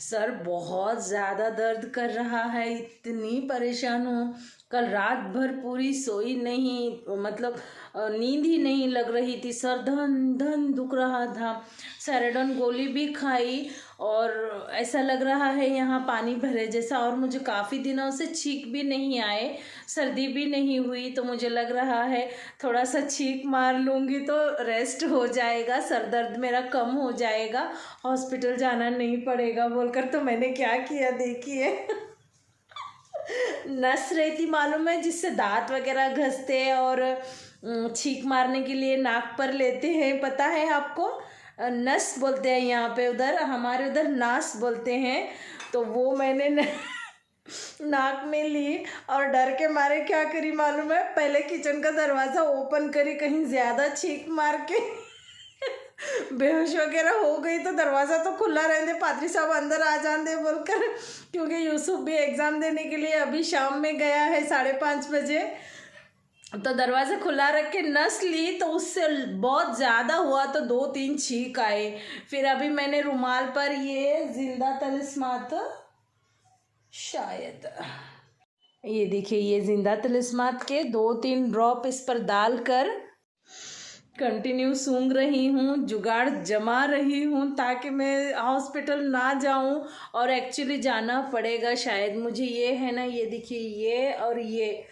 Sir बहुत ज़्यादा दर्द कर रहा है, इतनी परेशान हूँ। कल रात भर पूरी सोई नहीं, मतलब नींद ही नहीं लग रही थी। सर धन धन दुख रहा था। सेरेडोन गोली भी खाई और ऐसा लग रहा है यहाँ पानी भरे जैसा, और मुझे काफ़ी दिनों से छींक भी नहीं आए, सर्दी भी नहीं हुई, तो मुझे लग रहा है थोड़ा सा छींक मार लूँगी तो रेस्ट हो जाएगा, सर दर्द मेरा कम हो जाएगा, हॉस्पिटल जाना नहीं पड़ेगा बोलकर। तो मैंने क्या किया देखिए, नस रहती मालूम है जिससे दांत वगैरह घसते हैं और छींक मारने के लिए नाक पर लेते हैं, पता है आपको? नस बोलते हैं यहाँ पे, उधर हमारे उधर नास बोलते हैं। तो वो मैंने नाक में ली और डर के मारे क्या करी मालूम है, पहले किचन का दरवाज़ा ओपन करी, कहीं ज़्यादा छींक मार के बेहोश वगैरह हो गई तो दरवाज़ा तो खुला रहने, पादरी साहब अंदर आ जाते बोलकर, क्योंकि यूसुफ भी एग्ज़ाम देने के लिए अभी शाम में गया है 5:30 बजे। तो दरवाज़ा खुला रख के नस ली तो उससे बहुत ज़्यादा हुआ तो 2-3 छींक आए। फिर अभी मैंने रुमाल पर ये जिंदा तलिस्मात, शायद ये देखिए, ये जिंदा तलिस्मात के 2-3 ड्रॉप इस पर डालकर कंटिन्यू सूंघ रही हूँ, जुगाड़ जमा रही हूँ ताकि मैं हॉस्पिटल ना जाऊँ, और एक्चुअली जाना पड़ेगा शायद मुझे। ये है ना, ये देखिए, ये और ये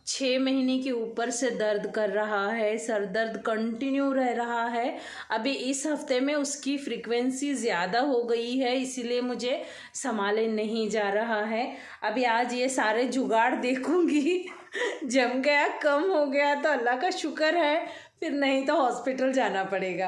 6 महीने के ऊपर से दर्द कर रहा है, सर दर्द कंटिन्यू रह रहा है। अभी इस हफ्ते में उसकी फ्रीक्वेंसी ज़्यादा हो गई है, इसीलिए मुझे संभाले नहीं जा रहा है। अभी आज ये सारे जुगाड़ देखूंगी, जम गया, कम हो गया तो अल्लाह का शुक्र है, फिर नहीं तो हॉस्पिटल जाना पड़ेगा।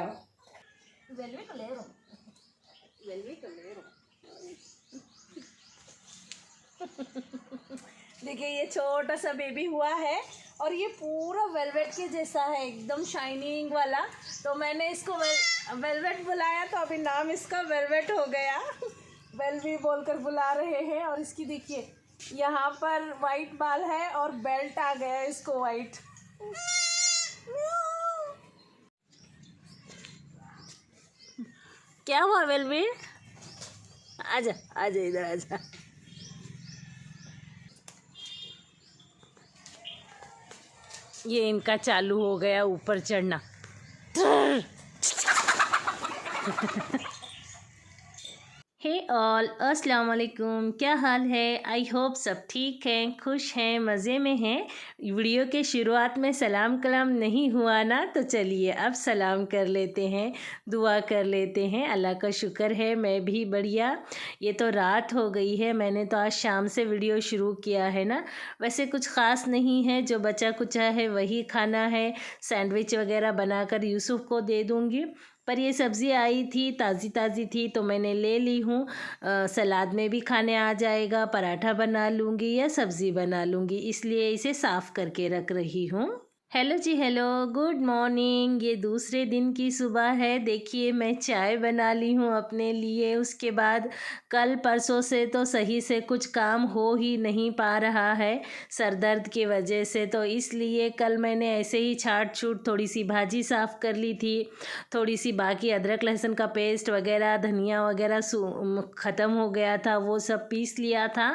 देखिए, ये छोटा सा बेबी हुआ है और ये पूरा वेलवेट के जैसा है, एकदम शाइनिंग वाला। तो मैंने इसको वेलवेट बुलाया, तो अभी नाम इसका वेलवेट हो गया। वेलवी बोलकर बुला रहे हैं। और इसकी देखिए, यहाँ पर वाइट बाल है और बेल्ट आ गया इसको वाइट। क्या हुआ वेलवी? आजा आजा, इधर आजा। ये इनका चालू हो गया ऊपर चढ़ना। हे ऑल, अस्सलाम वालेकुम, क्या हाल है? आई होप सब ठीक हैं, खुश हैं, मज़े में हैं। वीडियो के शुरुआत में सलाम कलाम नहीं हुआ ना, तो चलिए अब सलाम कर लेते हैं, दुआ कर लेते हैं। अल्लाह का शुक्र है मैं भी बढ़िया। ये तो रात हो गई है, मैंने तो आज शाम से वीडियो शुरू किया है ना। वैसे कुछ ख़ास नहीं है, जो बचा कुचा है वही खाना है। सैंडविच वगैरह बनाकर यूसुफ को दे दूँगी, पर ये सब्ज़ी आई थी ताज़ी ताज़ी थी तो मैंने ले ली हूँ। सलाद में भी खाने आ जाएगा, पराठा बना लूँगी या सब्ज़ी बना लूँगी, इसलिए इसे साफ़ करके रख रही हूँ। हेलो जी, हेलो, गुड मॉर्निंग। ये दूसरे दिन की सुबह है। देखिए, मैं चाय बना ली हूँ अपने लिए। उसके बाद कल परसों से तो सही से कुछ काम हो ही नहीं पा रहा है सर दर्द की वजह से, तो इसलिए कल मैंने ऐसे ही छाट छूट थोड़ी सी भाजी साफ़ कर ली थी, थोड़ी सी बाकी अदरक लहसुन का पेस्ट वगैरह, धनिया वगैरह ख़त्म हो गया था, वो सब पीस लिया था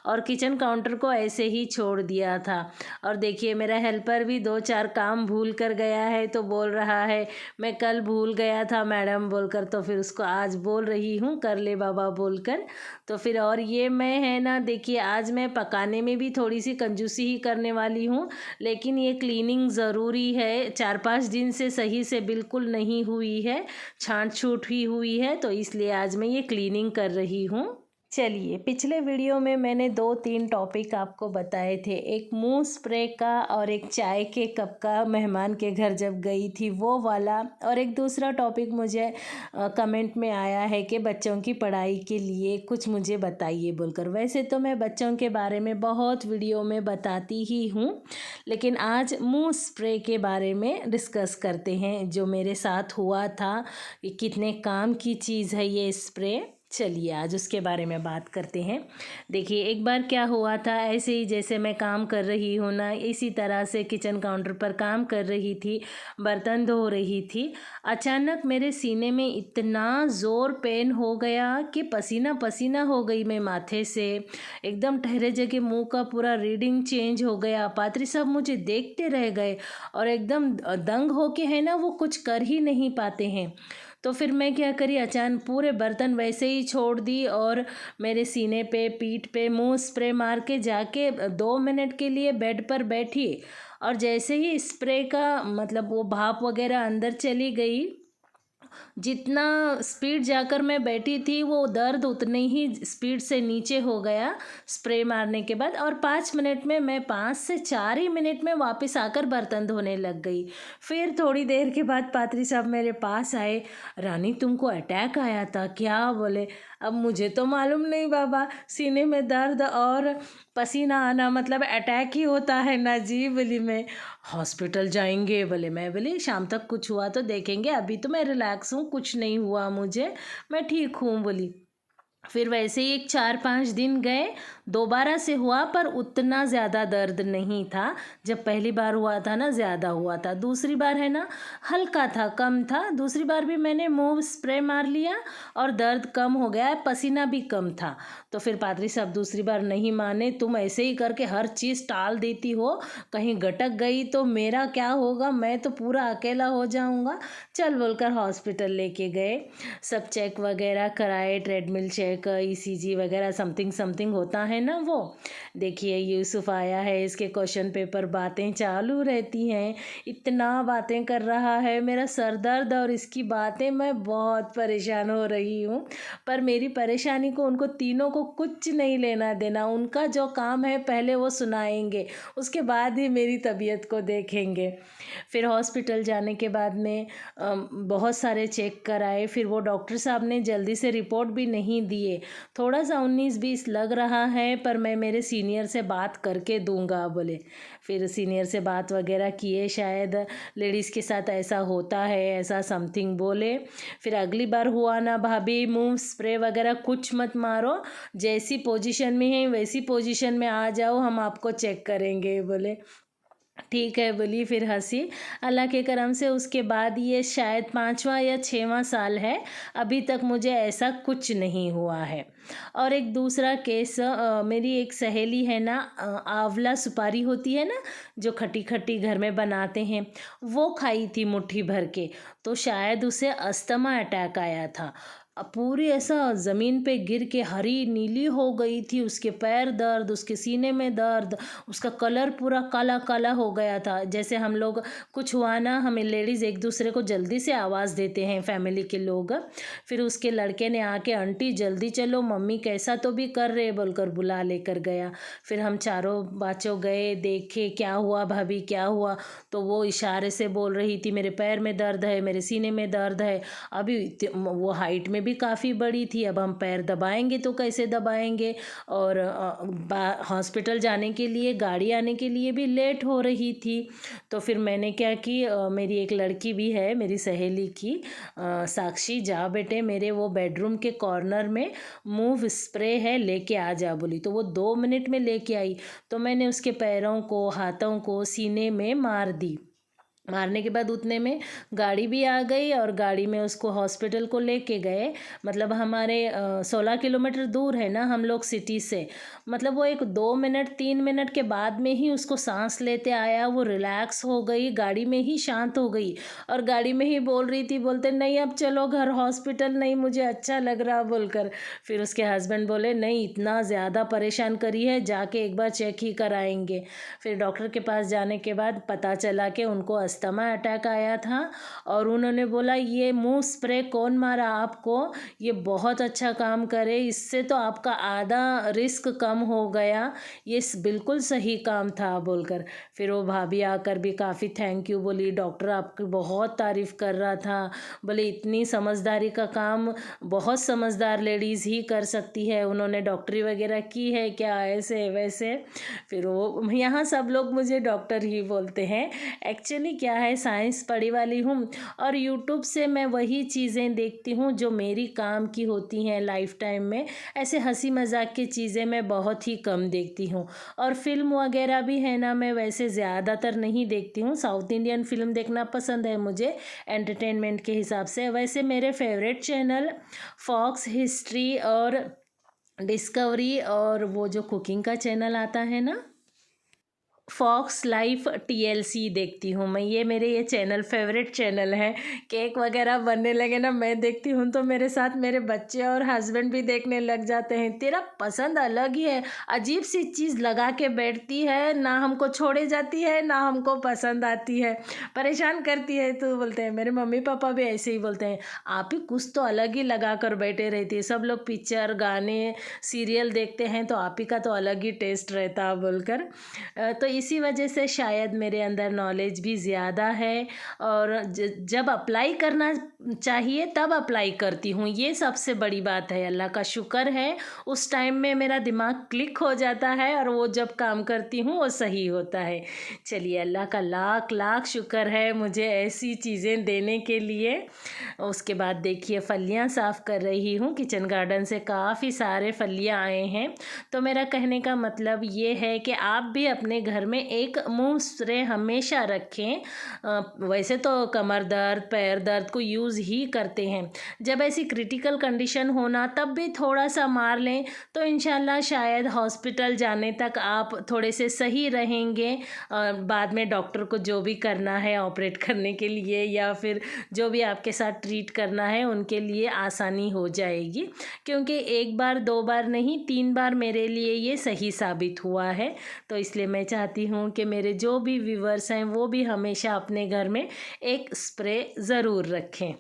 और किचन काउंटर को ऐसे ही छोड़ दिया था। और देखिए, मेरा हेल्पर भी 2-4 काम भूल कर गया है, तो बोल रहा है मैं कल भूल गया था मैडम बोलकर, तो फिर उसको आज बोल रही हूँ कर ले बाबा बोलकर। तो फिर और ये मैं है ना, देखिए आज मैं पकाने में भी थोड़ी सी कंजूसी ही करने वाली हूँ, लेकिन ये क्लीनिंग ज़रूरी है। 4-5 दिन से सही से बिल्कुल नहीं हुई है, छांट छूट ही हुई है, तो इसलिए आज मैं ये क्लीनिंग कर रही हूँ। चलिए, पिछले वीडियो में मैंने 2-3 टॉपिक आपको बताए थे, एक मुंह स्प्रे का और एक चाय के कप का, मेहमान के घर जब गई थी वो वाला, और एक दूसरा टॉपिक मुझे कमेंट में आया है कि बच्चों की पढ़ाई के लिए कुछ मुझे बताइए बोलकर। वैसे तो मैं बच्चों के बारे में बहुत वीडियो में बताती ही हूँ, लेकिन आज मुंह स्प्रे के बारे में डिस्कस करते हैं, जो मेरे साथ हुआ था। कितने काम की चीज़ है ये स्प्रे। चलिए आज उसके बारे में बात करते हैं। देखिए एक बार क्या हुआ था, ऐसे ही जैसे मैं काम कर रही हूँ ना, इसी तरह से किचन काउंटर पर काम कर रही थी, बर्तन धो रही थी। अचानक मेरे सीने में इतना ज़ोर पेन हो गया कि पसीना पसीना हो गई मैं माथे से। एकदम ठहरे जगह मुंह का पूरा रीडिंग चेंज हो गया। पात्री साहब मुझे देखते रह गए और एकदम दंग होके है ना, वो कुछ कर ही नहीं पाते हैं। तो फिर मैं क्या करी, अचानक पूरे बर्तन वैसे ही छोड़ दी और मेरे सीने पे, पीठ पे मुंह स्प्रे मार के जाके 2 मिनट के लिए बेड पर बैठी। और जैसे ही स्प्रे का मतलब वो भाप वगैरह अंदर चली गई, जितना स्पीड जाकर मैं बैठी थी वो दर्द उतनी ही स्पीड से नीचे हो गया स्प्रे मारने के बाद। और 5 मिनट में मैं 5 से 4 ही मिनट में वापस आकर बर्तन धोने लग गई। फिर थोड़ी देर के बाद पात्री साहब मेरे पास आए, रानी तुमको अटैक आया था क्या? बोले अब मुझे तो मालूम नहीं बाबा, सीने में दर्द और पसीना आना मतलब अटैक ही होता है ना जी। बोली मैं हॉस्पिटल जाएंगे? बोले मैं बोली शाम तक कुछ हुआ तो देखेंगे, अभी तो मैं रिलैक्स हूँ, कुछ नहीं हुआ मुझे, मैं ठीक हूँ बोली। फिर वैसे ही एक 4-5 दिन गए, दोबारा से हुआ पर उतना ज़्यादा दर्द नहीं था। जब पहली बार हुआ था ना ज़्यादा हुआ था, दूसरी बार है ना हल्का था, कम था। दूसरी बार भी मैंने मुंह स्प्रे मार लिया और दर्द कम हो गया, पसीना भी कम था। तो फिर पादरी साहब दूसरी बार नहीं माने, तुम ऐसे ही करके हर चीज़ टाल देती हो, कहीं गटक गई तो मेरा क्या होगा, मैं तो पूरा अकेला हो जाऊंगा। चल बोलकर हॉस्पिटल लेके गए, सब चेक वगैरह कराए, ट्रेडमिल चेक, ईसीजी वगैरह समथिंग समथिंग होता है ना वो। देखिए यूसुफ आया है, इसके क्वेश्चन पेपर बातें चालू रहती हैं, इतना बातें कर रहा है, मेरा सर दर्द और इसकी बातें, मैं बहुत परेशान हो रही हूँ। पर मेरी परेशानी को उनको तीनों को कुछ नहीं लेना देना, उनका जो काम है पहले वो सुनाएंगे, उसके बाद ही मेरी तबीयत को देखेंगे। फिर हॉस्पिटल जाने के बाद में बहुत सारे चेक कराए, फिर वो डॉक्टर साहब ने जल्दी से रिपोर्ट भी नहीं दिए। थोड़ा सा 19-20 लग रहा है पर मैं मेरे सीनियर से बात करके दूंगा बोले। फिर सीनियर से बात वगैरह किए, शायद लेडीज़ के साथ ऐसा होता है, ऐसा समथिंग बोले। फिर अगली बार हुआ ना भाभी, मुंह स्प्रे वगैरह कुछ मत मारो, जैसी पोजीशन में है वैसी पोजीशन में आ जाओ, हम आपको चेक करेंगे बोले। ठीक है बोली, फिर हंसी। अल्लाह के करम से उसके बाद ये शायद 5वां या 6वां साल है, अभी तक मुझे ऐसा कुछ नहीं हुआ है। और एक दूसरा केस, मेरी एक सहेली है ना, आंवला सुपारी होती है ना जो खट्टी खट्टी घर में बनाते हैं, वो खाई थी मुट्ठी भर के, तो शायद उसे अस्थमा अटैक आया था। पूरी ऐसा ज़मीन पे गिर के हरी नीली हो गई थी, उसके पैर दर्द, उसके सीने में दर्द, उसका कलर पूरा काला काला हो गया था। जैसे हम लोग कुछ हुआ ना, हमें लेडीज़ एक दूसरे को जल्दी से आवाज़ देते हैं फैमिली के लोग। फिर उसके लड़के ने आके आंटी जल्दी चलो, मम्मी कैसा तो भी कर रहे बोलकर बुला लेकर गया। फिर हम चारों बच्चों गए, देखे क्या हुआ भाभी क्या हुआ, तो वो इशारे से बोल रही थी मेरे पैर में दर्द है, मेरे सीने में दर्द है। अभी वो हाइट में भी काफ़ी बड़ी थी, अब हम पैर दबाएंगे तो कैसे दबाएंगे, और हॉस्पिटल जाने के लिए गाड़ी आने के लिए भी लेट हो रही थी। तो फिर मैंने क्या कि मेरी एक लड़की भी है मेरी सहेली की, साक्षी जा बेटे मेरे वो बेडरूम के कॉर्नर में मूव स्प्रे है, लेके आ जा बोली। तो वो 2 मिनट में लेके आई, तो मैंने उसके पैरों को, हाथों को सीने में मार दी। मारने के बाद उतने में गाड़ी भी आ गई और गाड़ी में उसको हॉस्पिटल को लेके गए। मतलब हमारे 16 किलोमीटर दूर है ना हम लोग सिटी से। मतलब वो एक 2 मिनट 3 मिनट के बाद में ही उसको सांस लेते आया, वो रिलैक्स हो गई, गाड़ी में ही शांत हो गई और गाड़ी में ही बोल रही थी, बोलते नहीं अब चलो घर, हॉस्पिटल नहीं, मुझे अच्छा लग रहा बोलकर। फिर उसके हस्बैंड बोले नहीं इतना ज़्यादा परेशान करी है, जाके एक बार चेक ही कराएंगे। फिर डॉक्टर के पास जाने के बाद पता चला कि उनको अस्थमा अटैक आया था। और उन्होंने बोला ये मुंह स्प्रे कौन मारा आपको, ये बहुत अच्छा काम करे, इससे तो आपका आधा रिस्क कम हो गया, ये बिल्कुल सही काम था बोलकर। फिर वो भाभी आकर भी काफ़ी थैंक यू बोली, डॉक्टर आपकी बहुत तारीफ़ कर रहा था, बोले इतनी समझदारी का काम बहुत समझदार लेडीज़ ही कर सकती है, उन्होंने डॉक्टरी वगैरह की है क्या, ऐसे वैसे। फिर वो यहाँ सब लोग मुझे डॉक्टर ही बोलते हैं। एक्चुअली क्या है, साइंस पढ़ी वाली हूँ और यूट्यूब से मैं वही चीज़ें देखती हूँ जो मेरी काम की होती हैं लाइफ टाइम में। ऐसे हंसी मजाक की चीज़ें मैं बहुत ही कम देखती हूँ। और फिल्म वगैरह भी है ना, मैं वैसे ज़्यादातर नहीं देखती हूँ। साउथ इंडियन फिल्म देखना पसंद है मुझे एंटरटेनमेंट के हिसाब से। वैसे मेरे फेवरेट चैनल फॉक्स हिस्ट्री और डिस्कवरी और वो जो कुकिंग का चैनल आता है ना, फॉक्स लाइफ टीएलसी देखती हूँ मैं। ये मेरे ये चैनल फेवरेट चैनल है। केक वगैरह बनने लगे ना, मैं देखती हूँ तो मेरे साथ मेरे बच्चे और हस्बैंड भी देखने लग जाते हैं। तेरा पसंद अलग ही है, अजीब सी चीज़ लगा के बैठती है, ना हमको छोड़े जाती है ना हमको पसंद आती है, परेशान करती है। तो बोलते हैं मेरे मम्मी पापा भी ऐसे ही बोलते हैं, आप ही कुछ तो अलग ही लगा कर बैठे रहती है। सब लोग पिक्चर गाने सीरियल देखते हैं तो आप ही का तो अलग ही टेस्ट रहता है बोलकर। तो इसी वजह से शायद मेरे अंदर नॉलेज भी ज़्यादा है और जब अप्लाई करना चाहिए तब अप्लाई करती हूँ। ये सबसे बड़ी बात है, अल्लाह का शुक्र है उस टाइम में मेरा दिमाग क्लिक हो जाता है और वो जब काम करती हूँ वो सही होता है। चलिए, अल्लाह का लाख लाख शुक्र है मुझे ऐसी चीज़ें देने के लिए। उसके बाद देखिए फलियाँ साफ़ कर रही हूँ, किचन गार्डन से काफ़ी सारे फलियाँ आए हैं। तो मेरा कहने का मतलब ये है कि आप भी अपने घर में एक मुंह स्प्रे हमेशा रखें। वैसे तो कमर दर्द पैर दर्द को यूज़ ही करते हैं, जब ऐसी क्रिटिकल कंडीशन होना तब भी थोड़ा सा मार लें तो इंशाल्लाह शायद हॉस्पिटल जाने तक आप थोड़े से सही रहेंगे। बाद में डॉक्टर को जो भी करना है ऑपरेट करने के लिए या फिर जो भी आपके साथ ट्रीट करना है उनके लिए आसानी हो जाएगी। क्योंकि एक बार दो बार नहीं 3 बार मेरे लिए ये सही साबित हुआ है। तो इसलिए मैं चाहती हूँ कि मेरे जो भी व्यूवर्स हैं वो भी हमेशा अपने घर में एक स्प्रे ज़रूर रखें।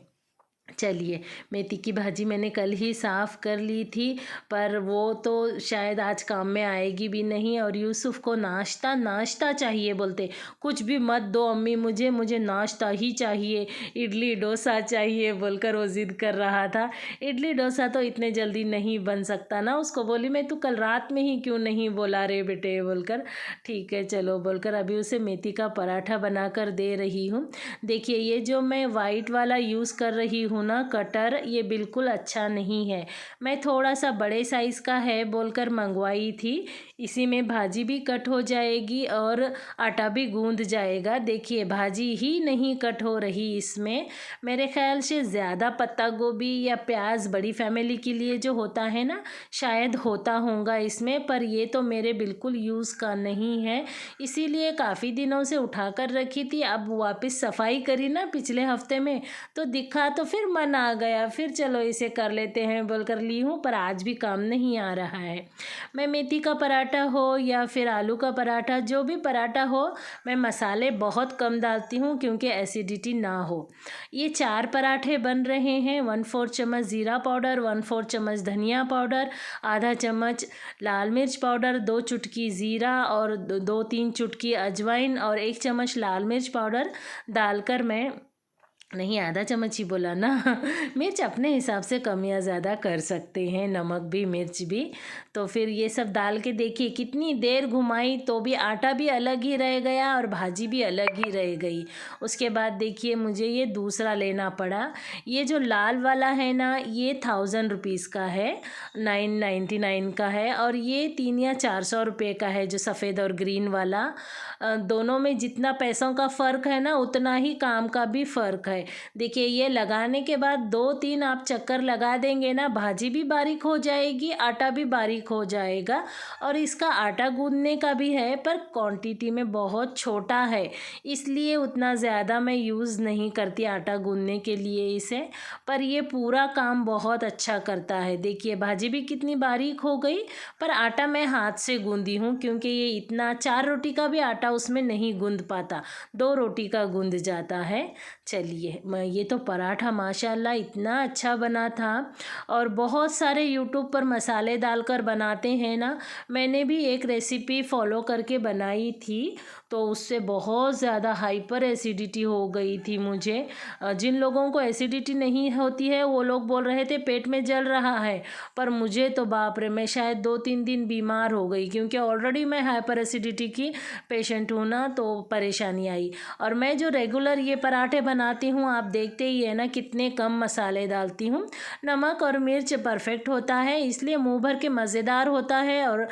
चलिए, मेथी की भाजी मैंने कल ही साफ़ कर ली थी, पर वो तो शायद आज काम में आएगी भी नहीं। और यूसुफ को नाश्ता नाश्ता चाहिए, बोलते कुछ भी मत दो अम्मी, मुझे मुझे नाश्ता ही चाहिए, इडली डोसा चाहिए बोलकर वो ज़िद कर रहा था। इडली डोसा तो इतने जल्दी नहीं बन सकता ना, उसको बोली मैं तू कल रात में ही क्यों नहीं बोला रे बेटे बोलकर। ठीक है चलो बोलकर अभी उसे मेथी का पराठा बना कर दे रही हूँ। देखिए, ये जो मैं वाइट वाला यूज़ कर रही हूँ ना कटर, ये बिल्कुल अच्छा नहीं है। मैं थोड़ा सा बड़े साइज़ का है बोलकर मंगवाई थी। इसी में भाजी भी कट हो जाएगी और आटा भी गूंद जाएगा। देखिए, भाजी ही नहीं कट हो रही इसमें। मेरे ख्याल से ज़्यादा पत्ता गोभी या प्याज बड़ी फैमिली के लिए जो होता है ना, शायद होता होगा इसमें, पर ये तो मेरे बिल्कुल यूज़ का नहीं है। इसीलिए काफ़ी दिनों से उठा कर रखी थी, अब वापस सफाई करी ना पिछले हफ्ते में तो दिखा तो फिर मन आ गया, फिर चलो इसे कर लेते हैं बोलकर ली हूँ, पर आज भी काम नहीं आ रहा है। मैं मेथी का पराठा हो या फिर आलू का पराठा, जो भी पराठा हो, मैं मसाले बहुत कम डालती हूँ क्योंकि एसिडिटी ना हो। ये 4 पराठे बन रहे हैं। 1/4 चम्मच ज़ीरा पाउडर, 1/4 चम्मच धनिया पाउडर, आधा चम्मच लाल मिर्च पाउडर, 2 चुटकी ज़ीरा और 2-3 चुटकी अजवाइन और 1 चम्मच लाल मिर्च पाउडर डालकर मैं, नहीं आधा चम्मच ही बोला ना मिर्च अपने हिसाब से कम या ज़्यादा कर सकते हैं, नमक भी मिर्च भी। तो फिर ये सब डाल के देखिए कितनी देर घुमाई तो भी आटा भी अलग ही रह गया और भाजी भी अलग ही रह गई। उसके बाद देखिए मुझे ये दूसरा लेना पड़ा। ये जो लाल वाला है ना, ये 1000 रुपीज़ का है, 999 का है। और ये 3 या 400 रुपये का है जो सफ़ेद और ग्रीन वाला। दोनों में जितना पैसों का फ़र्क है ना, उतना ही काम का भी फ़र्क है। देखिए, ये लगाने के बाद 2-3 आप चक्कर लगा देंगे ना, भाजी भी बारीक हो जाएगी, आटा भी बारीक हो जाएगा। और इसका आटा गूंदने का भी है, पर क्वांटिटी में बहुत छोटा है, इसलिए उतना ज़्यादा मैं यूज़ नहीं करती आटा गूंदने के लिए इसे। पर ये पूरा काम बहुत अच्छा करता है। देखिए, भाजी भी कितनी बारीक हो गई, पर आटा मैं हाथ से गूंदी हूँ क्योंकि ये इतना 4 रोटी का भी आटा उसमें नहीं गूंद पाता, 2 रोटी का गूंद जाता है। चलिए, मैं ये तो पराठा माशाल्लाह इतना अच्छा बना था। और बहुत सारे यूट्यूब पर मसाले डालकर बनाते हैं ना, मैंने भी एक रेसिपी फॉलो करके बनाई थी तो उससे बहुत ज़्यादा हाइपर एसिडिटी हो गई थी मुझे। जिन लोगों को एसिडिटी नहीं होती है वो लोग बोल रहे थे पेट में जल रहा है, पर मुझे तो बाप रे, मैं शायद 2-3 दिन बीमार हो गई, क्योंकि ऑलरेडी मैं हाइपर एसिडिटी की पेशेंट हूँ ना, तो परेशानी आई। और मैं जो रेगुलर ये पराठे बनाती हूँ, आप देखते ही है ना कितने कम मसाले डालती हूँ। नमक और मिर्च परफेक्ट होता है, इसलिए मुंह भर के मज़ेदार होता है और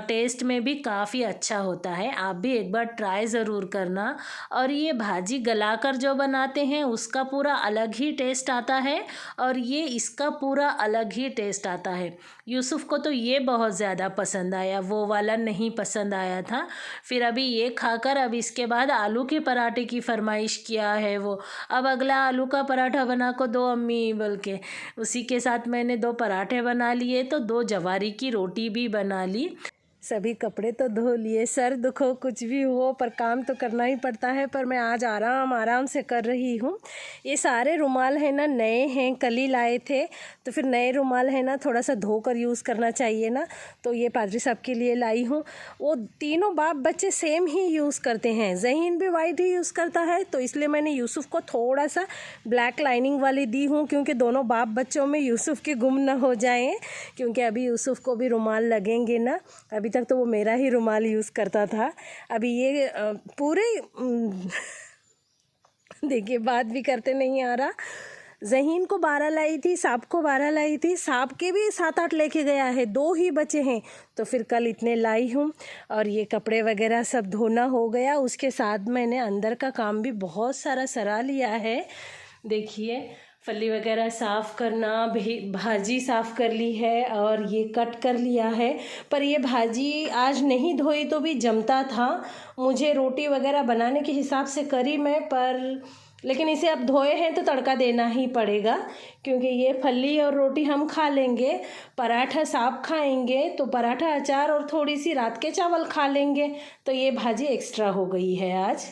टेस्ट में भी काफ़ी अच्छा होता है। आप भी एक बार ट्राई ज़रूर करना। और ये भाजी गलाकर जो बनाते हैं उसका पूरा अलग ही टेस्ट आता है, और ये इसका पूरा अलग ही टेस्ट आता है। यूसुफ को तो ये बहुत ज़्यादा पसंद आया, वो वाला नहीं पसंद आया था। फिर अभी ये खाकर अब इसके बाद आलू के पराठे की फरमाइश किया है वो। अब अगला आलू का पराठा बना को दो अम्मी बोल के, उसी के साथ मैंने 2 पराठे बना लिए, तो 2 जवारी की रोटी भी बना ली। सभी कपड़े तो धो लिए, सर दुखो कुछ भी हो पर काम तो करना ही पड़ता है। पर मैं आज आराम आराम से कर रही हूँ। ये सारे रुमाल है ना नए हैं, कल ही लाए थे, तो फिर नए रुमाल है ना थोड़ा सा धोकर यूज़ करना चाहिए ना, तो ये पादरी साहब के लिए लाई हूँ। वो तीनों बाप बच्चे सेम ही यूज़ करते हैं, ज़हीन भी वाइट ही यूज़ करता है, तो इसलिए मैंने यूसुफ को थोड़ा सा ब्लैक लाइनिंग वाली दी हूँ, क्योंकि दोनों बाप बच्चों में यूसुफ के गुम ना हो जाएँ, क्योंकि अभी यूसुफ को भी रुमाल लगेंगे ना। अभी तक तो वो मेरा ही रुमाल यूज़ करता था। अभी ये पूरे देखिए बात भी करते नहीं आ रहा। ज़हीन को 12 लाई थी, साब को 12 लाई थी, साब के भी 7-8 लेके गया है, 2 ही बचे हैं, तो फिर कल इतने लाई हूँ। और ये कपड़े वगैरह सब धोना हो गया, उसके साथ मैंने अंदर का काम भी बहुत सारा सरा लिया है। देखिए फली वगैरह साफ़ करना, भाजी साफ़ कर ली है और ये कट कर लिया है। पर ये भाजी आज नहीं धोई तो भी जमता था, मुझे रोटी वगैरह बनाने के हिसाब से करी मैं, पर लेकिन इसे अब धोए हैं तो तड़का देना ही पड़ेगा, क्योंकि ये फली और रोटी हम खा लेंगे, पराठा साफ खाएंगे, तो पराठा अचार और थोड़ी सी रात के चावल खा लेंगे, तो ये भाजी एक्स्ट्रा हो गई है आज।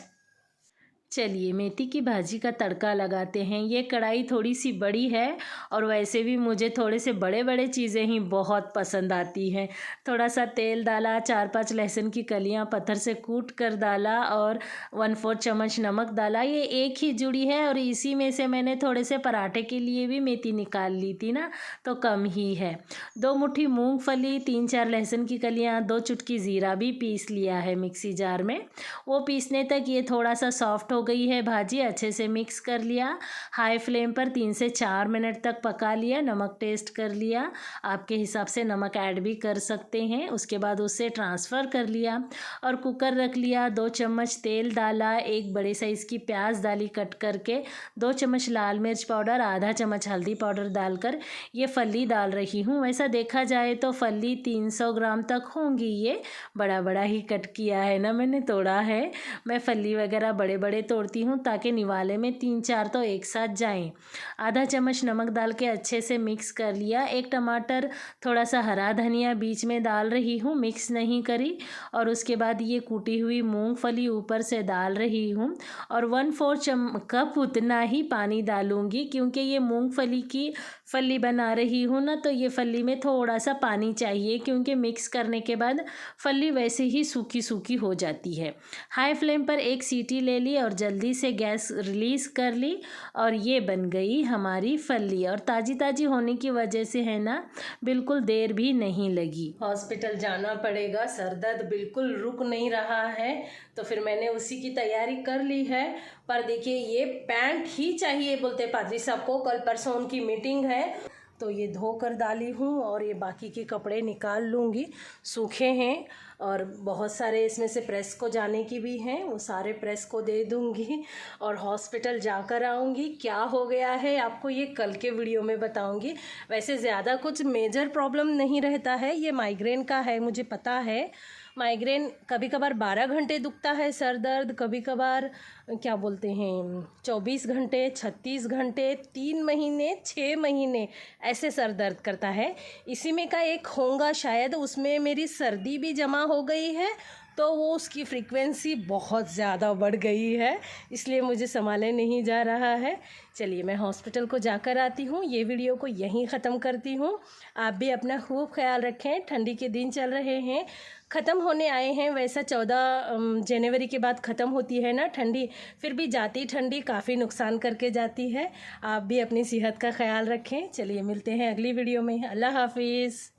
चलिए मेथी की भाजी का तड़का लगाते हैं। ये कढ़ाई थोड़ी सी बड़ी है, और वैसे भी मुझे थोड़े से बड़े बड़े चीज़ें ही बहुत पसंद आती हैं। थोड़ा सा तेल डाला, 4-5 लहसुन की कलियां पत्थर से कूट कर डाला, और 1/4 चम्मच नमक डाला। ये एक ही जुड़ी है, और इसी में से मैंने थोड़े से पराठे के लिए भी मेथी निकाल ली थी ना, तो कम ही है। 2 मुट्ठी मूंगफली, 3-4 लहसुन की कलियाँ, 2 चुटकी ज़ीरा भी पीस लिया है मिक्सी जार में। वो पीसने तक ये थोड़ा सा सॉफ्ट हो गई है भाजी, अच्छे से मिक्स कर लिया। हाई फ्लेम पर 3 से 4 मिनट तक पका लिया। नमक टेस्ट कर लिया, आपके हिसाब से नमक ऐड भी कर सकते हैं। उसके बाद उससे ट्रांसफ़र कर लिया और कुकर रख लिया। 2 चम्मच तेल डाला, 1 बड़े साइज़ की प्याज डाली कट करके, 2 चम्मच लाल मिर्च पाउडर, आधा चम्मच हल्दी पाउडर डालकर ये फली डाल रही हूँ। वैसा देखा जाए तो फली 300 ग्राम तक होंगी। ये बड़ा बड़ा ही कट किया है ना मैंने, तोड़ा है। मैं फली वगैरह बड़े बड़े तोड़ती हूँ ताकि निवाले में 3-4 तो एक साथ जाएं। आधा चम्मच नमक डाल के अच्छे से मिक्स कर लिया। 1 टमाटर, थोड़ा सा हरा धनिया बीच में डाल रही हूँ, मिक्स नहीं करी। और उसके बाद ये कूटी हुई मूंगफली ऊपर से डाल रही हूँ, और 1/4 कप उतना ही पानी डालूँगी, क्योंकि ये मूंगफली की फली बना रही हूँ ना, तो ये फली में थोड़ा सा पानी चाहिए, क्योंकि मिक्स करने के बाद फली वैसे ही सूखी सूखी हो जाती है। हाई फ्लेम पर 1 सीटी ले ली और जल्दी से गैस रिलीज़ कर ली, और ये बन गई हमारी फली। और ताज़ी ताज़ी होने की वजह से है ना, बिल्कुल देर भी नहीं लगी। हॉस्पिटल जाना पड़ेगा, सर दर्द बिल्कुल रुक नहीं रहा है, तो फिर मैंने उसी की तैयारी कर ली है। पर देखिए ये पैंट ही चाहिए बोलते पादरी साहब को, कल परसों उनकी मीटिंग है, तो ये धो कर डाली हूँ। और ये बाकी के कपड़े निकाल लूँगी, सूखे हैं, और बहुत सारे इसमें से प्रेस को जाने की भी हैं, वो सारे प्रेस को दे दूँगी और हॉस्पिटल जाकर आऊँगी। क्या हो गया है आपको ये कल के वीडियो में बताऊँगी। वैसे ज़्यादा कुछ मेजर प्रॉब्लम नहीं रहता है, ये माइग्रेन का है, मुझे पता है। माइग्रेन कभी कभार 12 घंटे दुखता है सर दर्द, कभी कभार क्या बोलते हैं 24 घंटे, 36 घंटे, 3 महीने, 6 महीने ऐसे सर दर्द करता है। इसी में का एक होगा शायद, उसमें मेरी सर्दी भी जमा हो गई है, तो वो उसकी फ्रीक्वेंसी बहुत ज़्यादा बढ़ गई है, इसलिए मुझे संभाला नहीं जा रहा है। चलिए मैं हॉस्पिटल को जाकर आती हूँ, ये वीडियो को यहीं ख़त्म करती हूँ। आप भी अपना खूब ख्याल रखें। ठंडी के दिन चल रहे हैं, ख़त्म होने आए हैं। वैसा 14 जनवरी के बाद ख़त्म होती है ना ठंडी, फिर भी जाती ठंडी काफ़ी नुकसान करके जाती है। आप भी अपनी सेहत का ख्याल रखें। चलिए मिलते हैं अगली वीडियो में। अल्लाह हाफिज़।